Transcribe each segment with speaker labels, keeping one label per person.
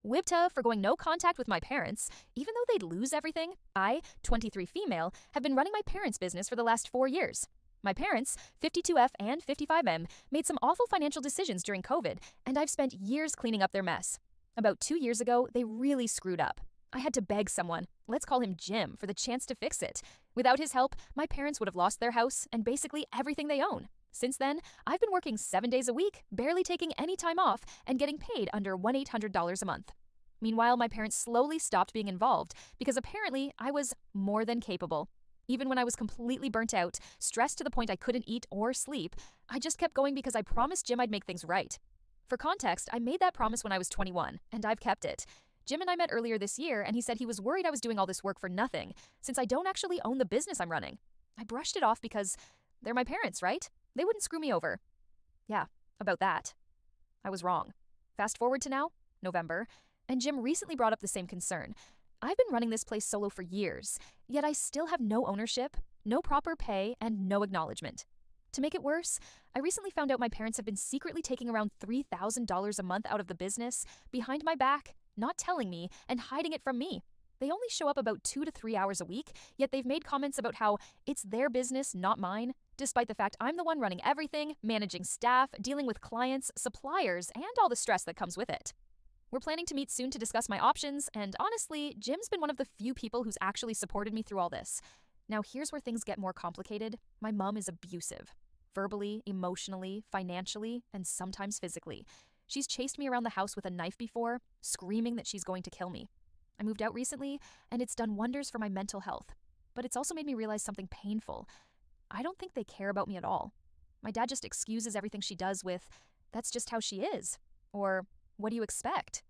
Speaker 1: WIPTA for going no contact with my parents, even though they'd lose everything. I, 23 female, have been running my parents' business for the last 4 years. My parents, 52F and 55M, made some awful financial decisions during COVID, and I've spent years cleaning up their mess. About 2 years ago, they really screwed up. I had to beg someone, let's call him Jim, for the chance to fix it. Without his help, my parents would have lost their house and basically everything they own. Since then, I've been working 7 days a week, barely taking any time off, and getting paid under $1,800 a month. Meanwhile, my parents slowly stopped being involved because apparently I was more than capable. Even when I was completely burnt out, stressed to the point I couldn't eat or sleep, I just kept going because I promised Jim I'd make things right. For context, I made that promise when I was 21, and I've kept it. Jim and I met earlier this year, and he said he was worried I was doing all this work for nothing, since I don't actually own the business I'm running. I brushed it off because they're my parents, right? They wouldn't screw me over. Yeah, about that. I was wrong. Fast forward to now, November, and Jim recently brought up the same concern. I've been running this place solo for years, yet I still have no ownership, no proper pay, and no acknowledgement. To make it worse, I recently found out my parents have been secretly taking around $3,000 a month out of the business, behind my back, not telling me, and hiding it from me. They only show up about 2 to 3 hours a week, yet they've made comments about how it's their business, not mine, despite the fact I'm the one running everything, managing staff, dealing with clients, suppliers, and all the stress that comes with it. We're planning to meet soon to discuss my options, and honestly, Jim's been one of the few people who's actually supported me through all this. Now here's where things get more complicated. My mom is abusive. Verbally, emotionally, financially, and sometimes physically. She's chased me around the house with a knife before, screaming that she's going to kill me. I moved out recently, and it's done wonders for my mental health. But it's also made me realize something painful. I don't think they care about me at all. My dad just excuses everything she does with, "That's just how she is." Or, "What do you expect?"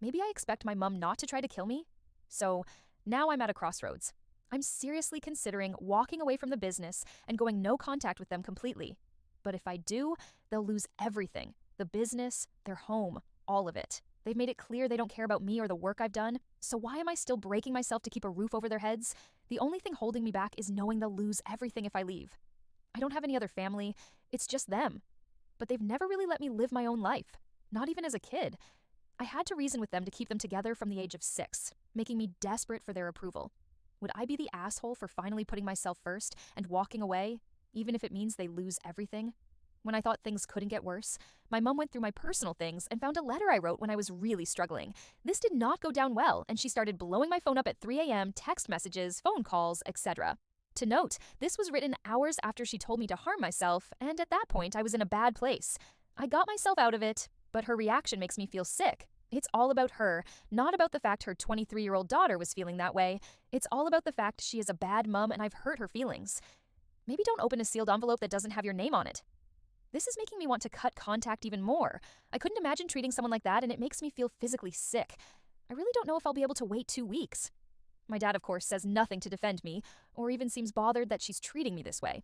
Speaker 1: Maybe I expect my mom not to try to kill me? So now I'm at a crossroads. I'm seriously considering walking away from the business and going no contact with them completely. But if I do, they'll lose everything. The business, their home, all of it. They've made it clear they don't care about me or the work I've done, so why am I still breaking myself to keep a roof over their heads? The only thing holding me back is knowing they'll lose everything if I leave. I don't have any other family, it's just them. But they've never really let me live my own life, not even as a kid. I had to reason with them to keep them together from the age of 6, making me desperate for their approval. Would I be the asshole for finally putting myself first and walking away, even if it means they lose everything? When I thought things couldn't get worse, my mom went through my personal things and found a letter I wrote when I was really struggling. This did not go down well, and she started blowing my phone up at 3 a.m., text messages, phone calls, etc. To note, this was written hours after she told me to harm myself, and at that point I was in a bad place. I got myself out of it, but her reaction makes me feel sick. It's all about her, not about the fact her 23-year-old daughter was feeling that way. It's all about the fact she is a bad mom and I've hurt her feelings. Maybe don't open a sealed envelope that doesn't have your name on it. This is making me want to cut contact even more. I couldn't imagine treating someone like that, and it makes me feel physically sick. I really don't know if I'll be able to wait 2 weeks. My dad, of course, says nothing to defend me, or even seems bothered that she's treating me this way.